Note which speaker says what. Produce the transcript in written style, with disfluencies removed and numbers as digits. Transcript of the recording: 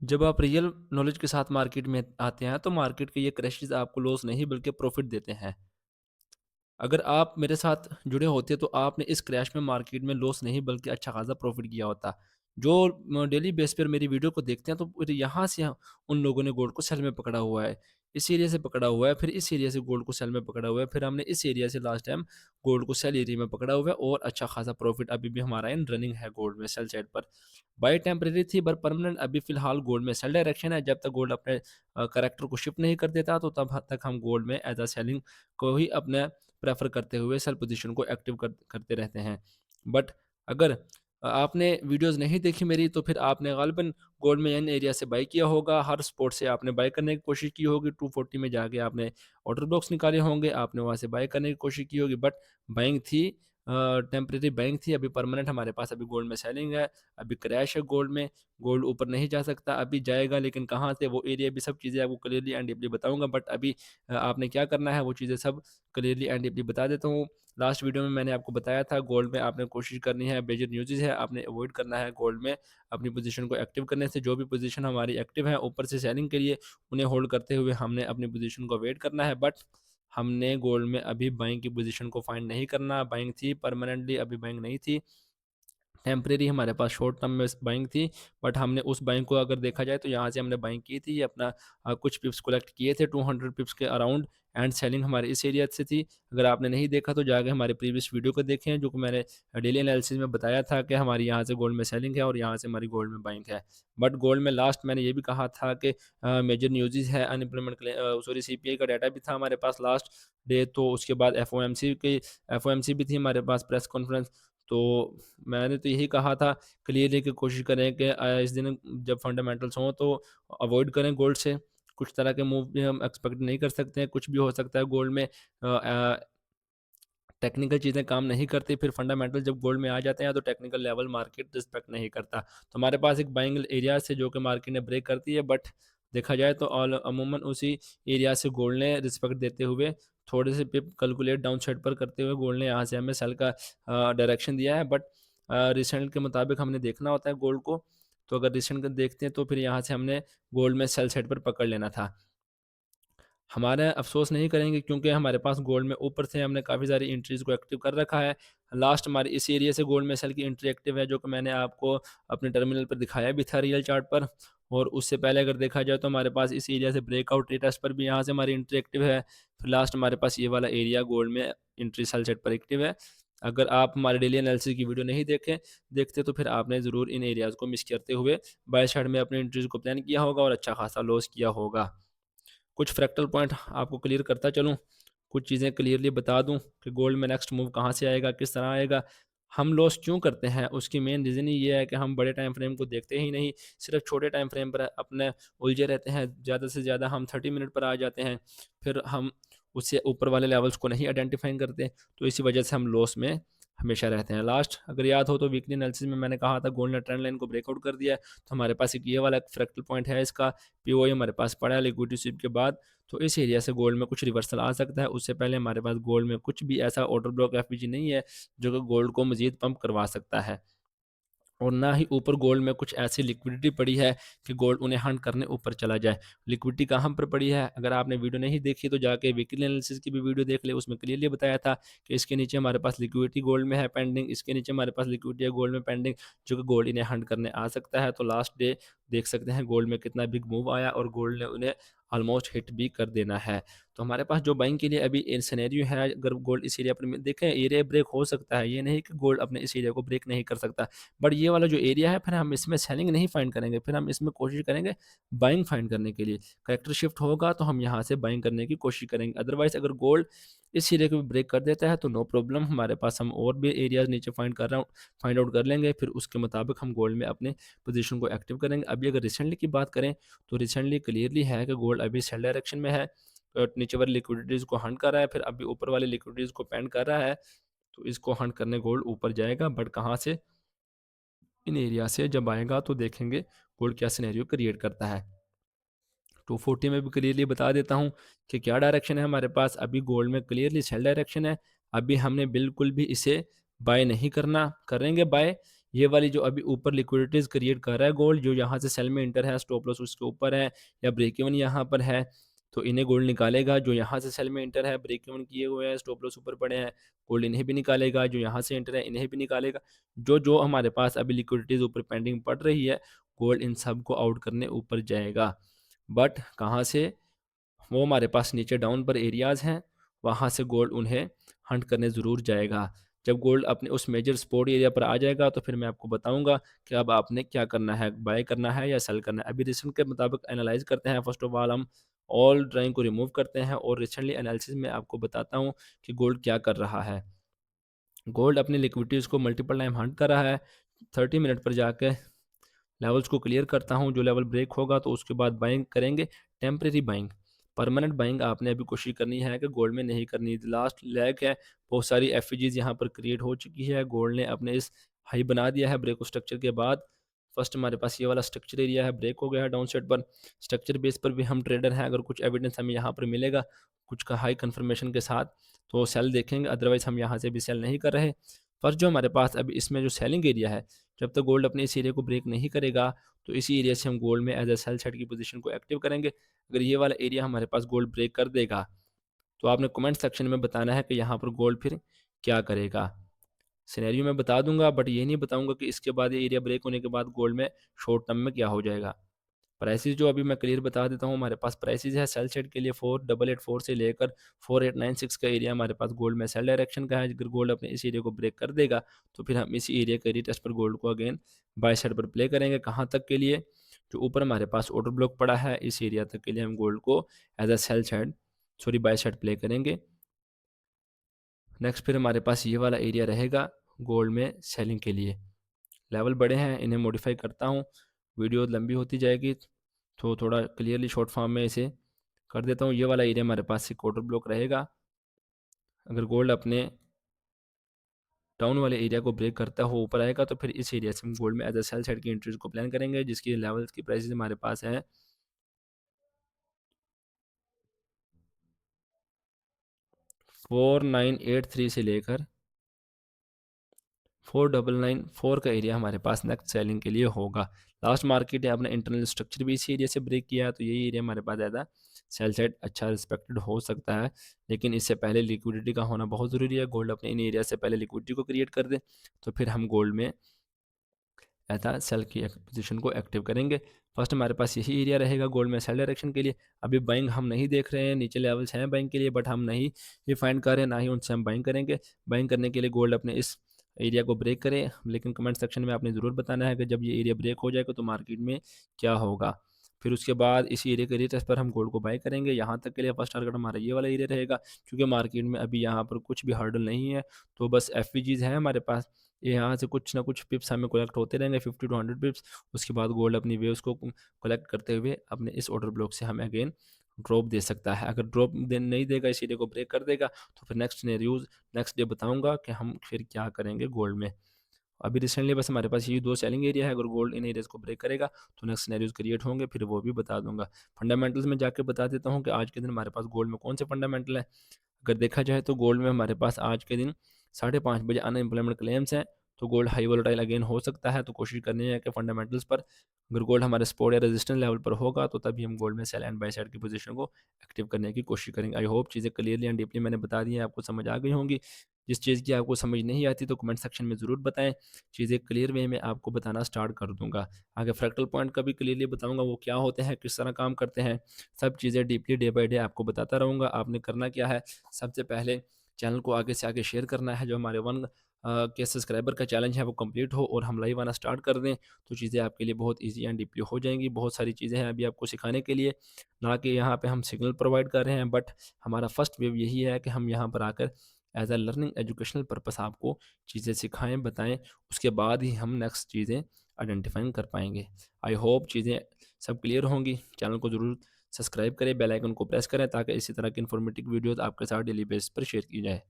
Speaker 1: जब आप real knowledge के साथ मार्केट में आते हैं तो मार्केट के ये क्रैशेस आपको लॉस नहीं बल्कि प्रॉफिट देते हैं। अगर आप मेरे साथ जुड़े होते तो आपने इस क्रैश में मार्केट में लॉस नहीं बल्कि अच्छा खासा प्रॉफिट किया होता। जो डेली बेस पर मेरी वीडियो को देखते हैं तो फिर यहाँ से उन लोगों ने गोल्ड को सेल में पकड़ा हुआ है। इस एरिया से पकड़ा हुआ है, फिर इस एरिया से गोल्ड को सेल में पकड़ा हुआ है, फिर हमने इस एरिया से लास्ट टाइम गोल्ड को सेल एरिया में पकड़ा हुआ है और अच्छा खासा प्रॉफिट अभी भी हमारा इन रनिंग है गोल्ड में सेल साइड पर। बाय टेम्परेरी थी पर परमानेंट अभी फिलहाल गोल्ड में सेल डायरेक्शन है। जब तक गोल्ड अपने करेक्टर को शिफ्ट नहीं कर देता तो तब तक हम गोल्ड में एज अ सेलिंग को ही अपने प्रेफ़र करते हुए सेल पोज़ीशन को एक्टिव करते रहते हैं। बट अगर आपने वीडियोज़ नहीं देखी मेरी तो फिर आपने ग़ालिबन गोल्ड में इन एरिया से बाय किया होगा, हर स्पॉट से आपने बाय करने की कोशिश की होगी, 240 में जाके आपने ऑर्डर ब्लॉक्स निकाले होंगे, आपने वहाँ से बाय करने की कोशिश की होगी बट बाइंग थी टेम्परेरी बाइंग थी, अभी परमानेंट हमारे पास अभी गोल्ड में सेलिंग है, अभी क्रैश है गोल्ड में, गोल्ड ऊपर नहीं जा सकता, अभी जाएगा लेकिन कहाँ से वो एरिया भी सब चीज़ें आपको क्लियरली एंड डीपली बताऊँगा बट अभी आपने क्या करना है वो चीज़ें सब क्लियरली एंड डीपली बता देता हूँ। लास्ट वीडियो में मैंने आपको बताया था गोल्ड में आपने कोशिश करनी है, मेजर न्यूज़ेज़ है आपने अवॉइड करना है गोल्ड में अपनी पोज़ीशन को एक्टिव करने से। जो भी पोज़ीशन हमारी एक्टिव है ऊपर से सेलिंग के लिए उन्हें होल्ड करते हुए हमने अपनी पोज़ीशन को वेट करना है बट हमने गोल्ड में अभी बाइंग की पोज़ीशन को फाइंड नहीं करना। बाइंग थी परमानेंटली, अभी बाइंग नहीं थी। टेम्परेरी हमारे पास शॉर्ट टर्म में बाइंग थी बट हमने उस बाइंग को अगर देखा जाए तो यहाँ से हमने बाइंग की थी। ये अपना कुछ पिप्स कलेक्ट किए थे 200 पिप्स के अराउंड एंड सेलिंग हमारे इस एरिया से थी। अगर आपने नहीं देखा तो जाके हमारे प्रीवियस वीडियो को देखें जो कि मैंने डेली एनालिसिस में बताया था कि हमारी यहाँ से गोल्ड में सेलिंग है और यहाँ से हमारी गोल्ड में बाइंग है। बट गोल्ड में लास्ट मैंने ये भी कहा था कि मेजर न्यूज़ है अनएम्प्लॉयमेंट सॉरी सीपीआई का डाटा भी था हमारे पास लास्ट डे। तो उसके बाद एफओएमसी भी थी हमारे पास प्रेस कॉन्फ्रेंस। तो मैंने तो यही कहा था क्लियरली कि कोशिश करें कि इस दिन जब फंडामेंटल्स हों तो अवॉइड करें गोल्ड से। कुछ तरह के मूव भी हम एक्सपेक्ट नहीं कर सकते हैं, कुछ भी हो सकता है गोल्ड में। टेक्निकल चीज़ें काम नहीं करती, फिर फंडामेंटल जब गोल्ड में आ जाते हैं तो टेक्निकल लेवल मार्केट रिस्पेक्ट नहीं करता। तो हमारे पास एक बाइंग एरिया से जो कि मार्केट ने ब्रेक करती है बट देखा जाए तो ऑल अमूमन उसी एरिया से गोल्ड ने रिस्पेक्ट देते हुए थोड़े से पिप कैलकुलेट डाउन साइड पर करते हुए गोल्ड ने यहाँ से हमें सेल का डायरेक्शन दिया है। बट रिसेंट के मुताबिक हमने देखना होता है गोल्ड को। तो अगर रिसेंट का देखते हैं तो फिर यहाँ से हमने गोल्ड में सेल साइड पर पकड़ लेना था। हमारा अफ़सोस नहीं करेंगे क्योंकि हमारे पास गोल्ड में ऊपर से हमने काफ़ी सारी एंट्रीज़ को एक्टिव कर रखा है। लास्ट हमारी इस एरिया से गोल्ड में सेल की एंट्री एक्टिव है जो कि मैंने आपको अपने टर्मिनल पर दिखाया भी था रियल चार्ट पर। और उससे पहले अगर देखा जाए तो हमारे पास इस एरिया से ब्रेकआउट रीटेस्ट पर भी यहाँ से हमारी एंट्री एक्टिव है। फिर लास्ट हमारे पास ये वाला एरिया गोल्ड में एंट्री सेल सेट पर एक्टिव है। अगर आप हमारे डेली एनालिसिस की वीडियो नहीं देखते तो फिर आपने ज़रूर इन एरियाज़ को मिस करते हुए बाय साइड में अपनी एंट्रीज़ को प्लान किया होगा और अच्छा खासा लॉस किया होगा। कुछ फ्रैक्टल पॉइंट आपको क्लियर करता चलूँ, कुछ चीज़ें क्लियरली बता दूँ कि गोल्ड में नेक्स्ट मूव कहाँ से आएगा, किस तरह आएगा, हम लॉस क्यों करते हैं? उसकी मेन रीज़न ही ये है कि हम बड़े टाइम फ्रेम को देखते ही नहीं, सिर्फ़ छोटे टाइम फ्रेम पर अपने उलझे रहते हैं। ज़्यादा से ज़्यादा हम 30 मिनट पर आ जाते हैं, फिर हम उससे ऊपर वाले लेवल्स को नहीं आइडेंटिफ़ाई करते, तो इसी वजह से हम लॉस में हमेशा रहते हैं। लास्ट अगर याद हो तो वीकली एनालिसिस में मैंने कहा था गोल्ड ने ट्रेंड लाइन को ब्रेकआउट कर दिया है, तो हमारे पास एक ये वाला फ्रैक्टल पॉइंट है इसका। पीओई हमारे पास पड़ा है लिक्विडिटी स्वीप के बाद, तो इस एरिया से गोल्ड में कुछ रिवर्सल आ सकता है। उससे पहले हमारे पास गोल्ड में कुछ भी ऐसा ऑर्डर ब्लॉक एफपीजी नहीं है जो कि गोल्ड को मज़ीद पंप करवा सकता है। और ना ही ऊपर गोल्ड में कुछ ऐसी लिक्विडिटी पड़ी है कि गोल्ड उन्हें हंट करने ऊपर चला जाए। लिक्विडिटी कहाँ पर पड़ी है? अगर आपने वीडियो नहीं देखी तो जाके वीकली एनालिसिस की भी वीडियो देख ले, उसमें क्लियरली बताया था कि इसके नीचे हमारे पास लिक्विडिटी गोल्ड में है पेंडिंग, इसके नीचे हमारे पास लिक्विडिटी है गोल्ड में पेंडिंग, जो कि गोल्ड इन्हें हंट करने आ सकता है। तो लास्ट डे देख सकते हैं गोल्ड में कितना बिग मूव आया और गोल्ड ने उन्हें ऑलमोस्ट हिट भी कर देना है। तो हमारे पास जो बाइंग के लिए अभी सिनेरियो है, अगर गोल्ड इस एरिया पर देखें, एरिया ब्रेक हो सकता है, ये नहीं कि गोल्ड अपने इस एरिया को ब्रेक नहीं कर सकता। बट ये वाला जो एरिया है फिर हम इसमें सेलिंग नहीं फाइंड करेंगे, फिर हम इसमें कोशिश करेंगे बाइंग फाइंड करने के लिए। करेक्टर शिफ्ट होगा तो हम यहाँ से बाइंग करने की कोशिश करेंगे। अदरवाइज़ अगर गोल्ड इस एरिया को भी ब्रेक कर देता है तो नो प्रॉब्लम, हमारे पास हम और भी एरियाज़ नीचे फाइंड आउट कर लेंगे, फिर उसके मुताबिक हम गोल्ड में अपने पोजीशन को एक्टिव करेंगे। अभी अगर रिसेंटली की बात करें तो रिसेंटली क्लियरली है कि गोल्ड अभी सेल डायरेक्शन में है। नीचे वाली लिक्विडिटीज़ को हंट कर रहा है, फिर अभी ऊपर वाली लिक्विडिटीज़ को पेंड कर रहा है। तो इसको हंट करने गोल्ड ऊपर जाएगा बट कहाँ से? इन एरिया से जब आएगा तो देखेंगे गोल्ड क्या सिनेरियो क्रिएट करता है। 240 में भी क्लियरली बता देता हूँ कि क्या डायरेक्शन है हमारे पास। अभी गोल्ड में क्लियरली सेल डायरेक्शन है। अभी हमने बिल्कुल भी इसे बाय नहीं करना, करेंगे बाय ये वाली जो अभी ऊपर लिक्विडिटीज़ क्रिएट कर रहा है गोल्ड, जो यहाँ से सेल में एंटर है, स्टॉप लॉस उसके ऊपर है या ब्रेक इवन यहाँ पर है, तो इन्हें गोल्ड निकालेगा। जो यहाँ से सेल में एंटर है, ब्रेक इवन किए हुए हैं, स्टॉप लॉस ऊपर पड़े हैं, गोल्ड इन्हें भी निकालेगा। जो यहाँ से एंटर है, इन्हें भी निकालेगा। जो हमारे पास अभी लिक्विडिटीज़ ऊपर पेंडिंग पड़ रही है, गोल्ड इन सब को आउट करने ऊपर जाएगा। बट कहाँ से? वो हमारे पास नीचे डाउन पर एरियाज़ हैं, वहाँ से गोल्ड उन्हें हंट करने ज़रूर जाएगा। जब गोल्ड अपने उस मेजर सपोर्ट एरिया पर आ जाएगा, तो फिर मैं आपको बताऊँगा कि अब आपने क्या करना है, बाय करना है या सेल करना है। अभी रिसेंट के मुताबिक एनालाइज़ करते हैं। फर्स्ट ऑफ ऑल हम ऑल ड्राइंग को रिमूव करते हैं और रिसेंटली एनालिसिस में आपको बताता हूँ कि गोल्ड क्या कर रहा है। गोल्ड अपनी लिक्विडिटीज़ को मल्टीपल टाइम हंट कर रहा है। 30 मिनट पर जाके लेवल्स को क्लियर करता हूँ, जो लेवल ब्रेक होगा तो उसके बाद बाइंग करेंगे, टेम्परेरी बाइंग। परमानेंट बाइंग आपने अभी कोशिश करनी है कि गोल्ड में नहीं करनी। लास्ट लेग है, बहुत सारी एफईजीज यहाँ पर क्रिएट हो चुकी है। गोल्ड ने अपने इस हाई बना दिया है ब्रेक स्ट्रक्चर के बाद। फर्स्ट हमारे पास ये वाला स्ट्रक्चर एरिया है, ब्रेक हो गया है डाउन साइड पर। स्ट्रक्चर बेस पर भी हम ट्रेडर हैं, अगर कुछ एविडेंस हमें यहाँ पर मिलेगा कुछ का हाई कन्फर्मेशन के साथ, तो सेल देखेंगे, अदरवाइज हम यहाँ से भी सेल नहीं कर रहे। फर्स्ट जो हमारे पास अभी इसमें जो सेलिंग एरिया है, जब तक गोल्ड अपने इस एरिया को ब्रेक नहीं करेगा, तो इसी एरिया से हम गोल्ड में एज अ सेल साइड की पोजीशन को एक्टिव करेंगे। अगर ये वाला एरिया हमारे पास गोल्ड ब्रेक कर देगा, तो आपने कमेंट सेक्शन में बताना है कि यहाँ पर गोल्ड फिर क्या करेगा। सिनेरियो मैं बता दूंगा, बट ये नहीं बताऊंगा कि इसके बाद ये एरिया ब्रेक होने के बाद गोल्ड में शॉर्ट टर्म में क्या हो जाएगा। प्राइसेस जो अभी मैं क्लियर बता देता हूँ, हमारे पास प्राइसेस है सेल साइड के लिए 4884 से लेकर 4896 का एरिया हमारे पास गोल्ड में सेल डायरेक्शन का है। अगर गोल्ड अपने इस एरिया को ब्रेक कर देगा, तो फिर हम इसी एरिया के रीटेस्ट पर गोल्ड को अगेन बाय साइड पर प्ले करेंगे। कहाँ तक के लिए? जो ऊपर हमारे पास ऑर्डर ब्लॉक पड़ा है, इस एरिया तक के लिए हम गोल्ड को as a sell side, sorry buy side play करेंगे। नेक्स्ट फिर हमारे पास ये वाला एरिया रहेगा गोल्ड में सेलिंग के लिए। लेवल बड़े हैं, इन्हें मॉडिफाई करता हूँ, वीडियो लंबी होती जाएगी, तो थोड़ा क्लियरली शॉर्ट फॉर्म में इसे कर देता हूँ। ये वाला एरिया हमारे पास एक ऑर्डर ब्लॉक रहेगा। अगर गोल्ड अपने डाउन वाले एरिया को ब्रेक करता हो ऊपर आएगा, तो फिर इस एरिया से हम गोल्ड में एज अ सेल साइड की एंट्रीज को प्लान करेंगे, जिसकी लेवल्स की प्राइसेस हमारे पास है 4983 से लेकर 4994 का एरिया हमारे पास नेक्स्ट सेलिंग के लिए होगा। लास्ट मार्केट है, अपना इंटरनल स्ट्रक्चर भी इसी एरिया से ब्रेक किया है, तो यही एरिया हमारे पास ज़्यादा सेल साइड अच्छा रिस्पेक्टेड हो सकता है। लेकिन इससे पहले लिक्विडिटी का होना बहुत ज़रूरी है। गोल्ड अपने इन एरिया से पहले लिक्विडिटी को क्रिएट कर दे, तो फिर हम गोल्ड में ऐसा सेल की पोजीशन को एक्टिव करेंगे। फर्स्ट हमारे पास यही एरिया रहेगा गोल्ड में सेल डायरेक्शन के लिए। अभी बाइंग हम नहीं देख रहे हैं, नीचे लेवल्स हैं बाइंग के लिए, बट हम नहीं ये फाइंड कर रहे हैं, ना ही उनसे हम बाइंग करेंगे। बाइंग करने के लिए गोल्ड अपने इस एरिया को ब्रेक करे, लेकिन कमेंट सेक्शन में आपने ज़रूर बताना है कि जब ये एरिया ब्रेक हो जाएगा तो मार्केट में क्या होगा। फिर उसके बाद इसी एरिया के रिटेस्ट पर हम गोल्ड को बाय करेंगे। यहाँ तक के लिए फर्स्ट टारगेट हमारा ये वाला एरिया रहेगा, क्योंकि मार्केट में अभी यहाँ पर कुछ भी हर्डल नहीं है, तो बस एफवीजीज हैं हमारे पास। ये यहाँ से कुछ ना कुछ पिप्स हमें कलेक्ट होते रहेंगे, 50 टू 100 पिप्स। उसके बाद गोल्ड अपनी वेव्स को कलेक्ट करते हुए अपने इस ऑर्डर ब्लॉक से हमें अगेन ड्रॉप दे सकता है। अगर ड्रॉप दे नहीं देगा, इस एरिया को ब्रेक कर देगा, तो फिर नेक्स्ट न्यूज़ नेक्स्ट डे बताऊंगा कि हम फिर क्या करेंगे गोल्ड में। अभी रिसेंटली बस हमारे पास ये दो सेलिंग एरिया है, अगर गोल्ड इन एरियाज को ब्रेक करेगा तो नेक्स्ट सिनेरियोज क्रिएट होंगे, फिर वो भी बता दूंगा। फंडामेंटल्स में जाके बता देता हूँ कि आज के दिन हमारे पास गोल्ड में कौन से फंडामेंटल है। अगर देखा जाए तो गोल्ड में हमारे पास आज के दिन 5:30 बजे अनएम्प्लॉयमेंट क्लेम्स हैं, तो गोल्ड हाई वोलेटाइल अगेन हो सकता है। तो कोशिश करनी है कि फंडामेंटल्स पर अगर गोल्ड हमारे सपोर्ट या रेजिस्टेंस लेवल पर होगा, तो तभी हम गोल्ड में सेल एंड बाय साइड की पोजीशन को एक्टिव करने की कोशिश करेंगे। आई होप चीज़ें क्लियरली एंड डीपली मैंने बता दी हैं, आपको समझ आ गई होंगी। जिस चीज़ की आपको समझ नहीं आती तो कमेंट सेक्शन में ज़रूर बताएं, चीज़ें क्लियर वे में आपको बताना स्टार्ट कर दूंगा। आगे फ्रैक्टल पॉइंट का भी क्लियरली बताऊंगा, वो क्या होते हैं, किस तरह काम करते हैं, सब चीज़ें डीपली डे बाय डे आपको बताता रहूँगा। आपने करना क्या है, सबसे पहले चैनल को आगे से आगे शेयर करना है। जो हमारे 1 के सब्सक्राइबर का चैलेंज है वो कंप्लीट हो और हम लाइव आना स्टार्ट कर दें, तो चीज़ें आपके लिए बहुत ईजी एंड डीपली हो जाएंगी। बहुत सारी चीज़ें हैं अभी आपको सिखाने के लिए, ना कि यहाँ पे हम सिग्नल प्रोवाइड कर रहे हैं, बट हमारा फर्स्ट वेव यही है कि हम यहाँ पर आकर as a learning educational purpose आपको चीज़ें सिखाएं, बताएं, उसके बाद ही हम नेक्स्ट चीज़ें आइडेंटिफाइंग कर पाएंगे। आई होप चीज़ें सब क्लियर होंगी। चैनल को ज़रूर सब्सक्राइब करें, बेल आइकन को प्रेस करें, ताकि इसी तरह की इन्फॉर्मेटिव वीडियोस आपके साथ डेली बेसिस पर शेयर की जाए।